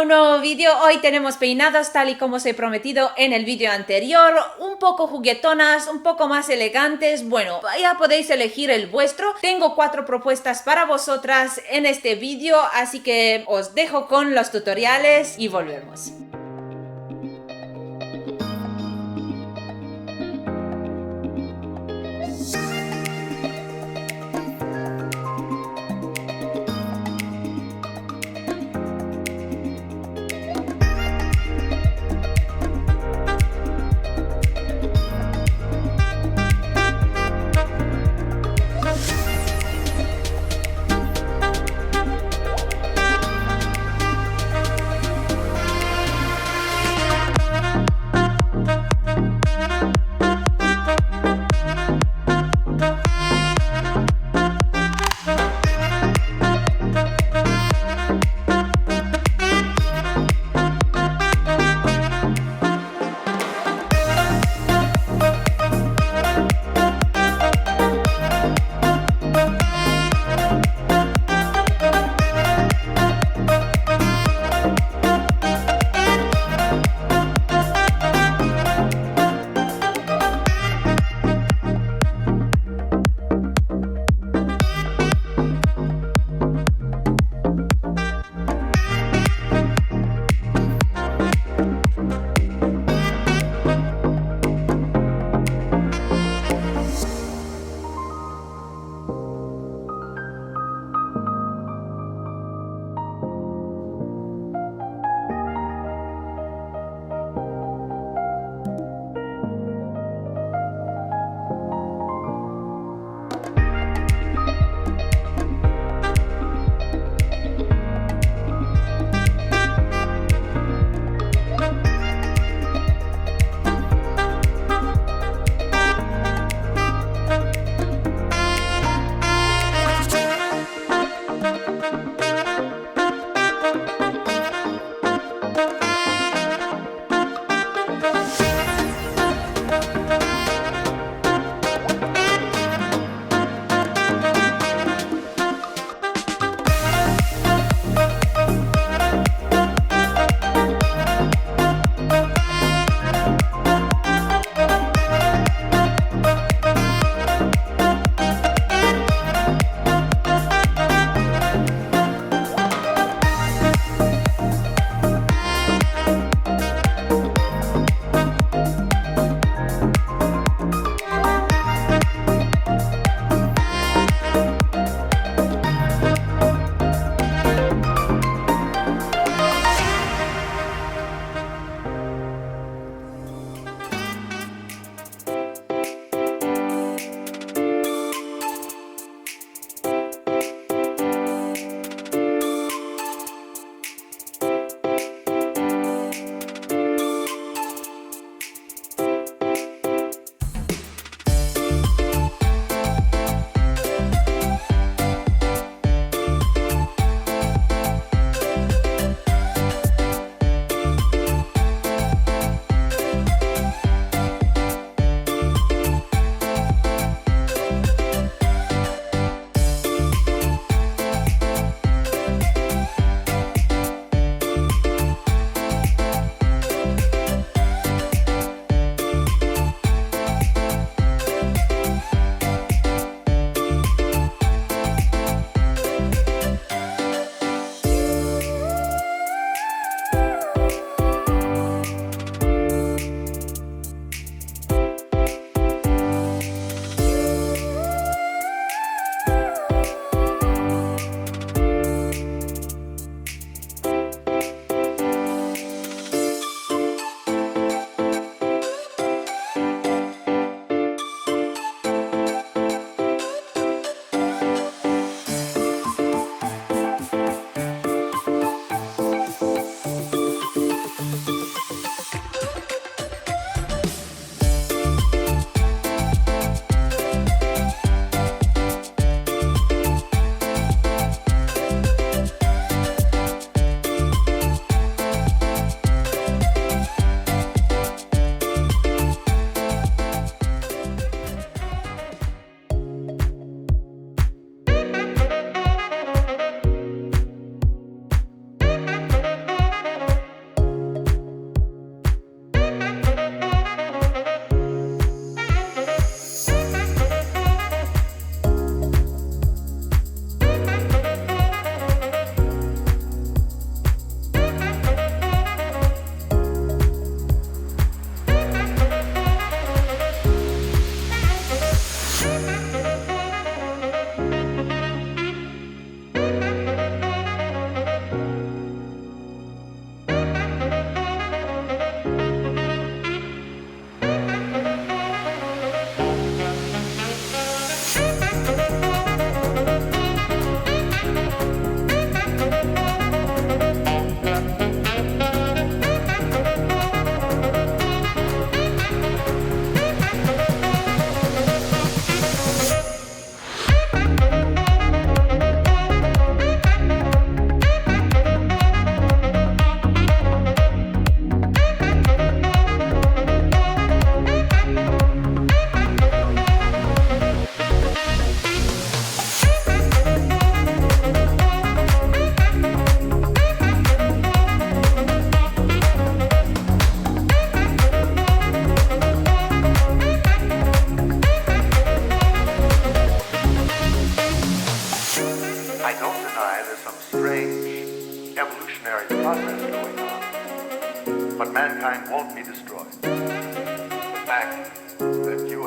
un nuevo vídeo. Hoy tenemos peinados tal y como os he prometido en el vídeo anterior, un poco juguetonas, un poco más elegantes. Bueno, ya podéis elegir el vuestro. Tengo 4 propuestas para vosotras en este vídeo, así que os dejo con los tutoriales y volvemos.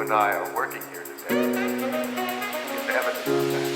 and I are working here today is evidence of that.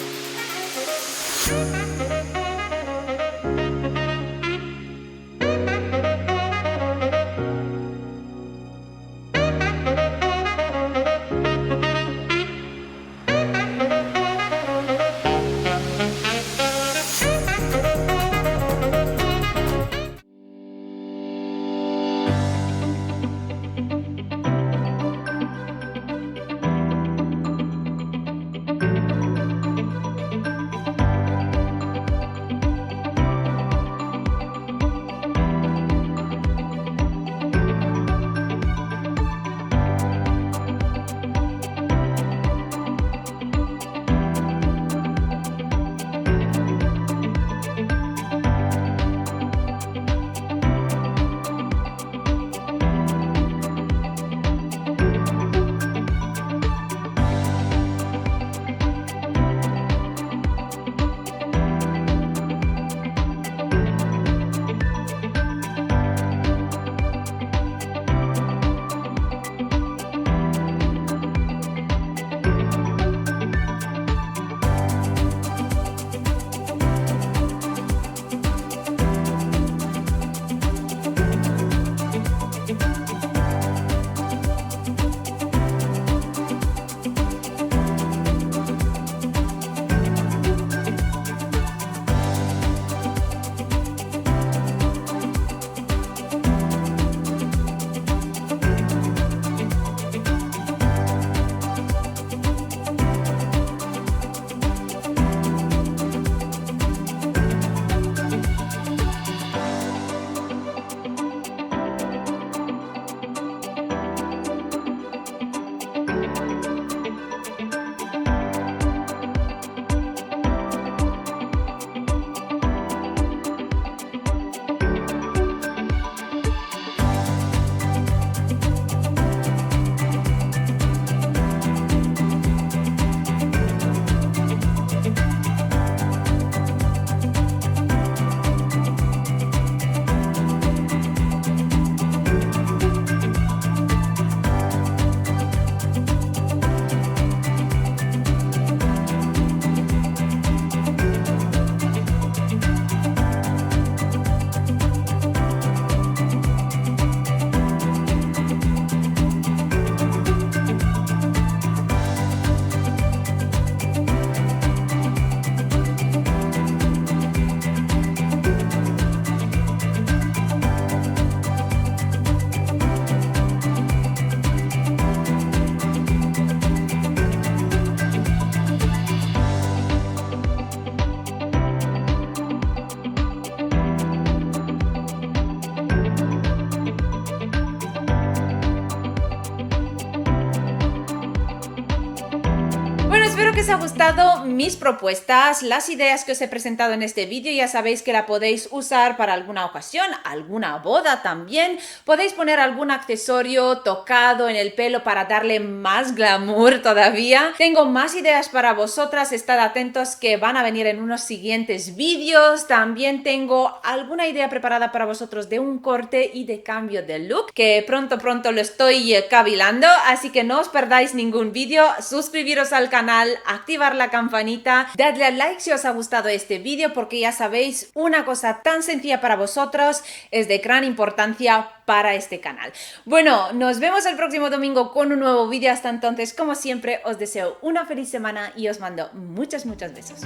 Espero que os haya gustado mis propuestas, las ideas que os he presentado en este vídeo. Ya sabéis que la podéis usar para alguna ocasión, alguna boda también. Podéis poner algún accesorio tocado en el pelo para darle más glamour todavía. Tengo más ideas para vosotras, estad atentos que van a venir en unos siguientes vídeos. También tengo alguna idea preparada para vosotros de un corte y de cambio de look, que pronto lo estoy cavilando, así que no os perdáis ningún vídeo. Suscribiros al canal, activar la campanita, dadle al like si os ha gustado este vídeo, porque ya sabéis, una cosa tan sencilla para vosotros es de gran importancia para este canal. Bueno, nos vemos el próximo domingo con un nuevo vídeo. Hasta entonces, como siempre, os deseo una feliz semana y os mando muchos besos.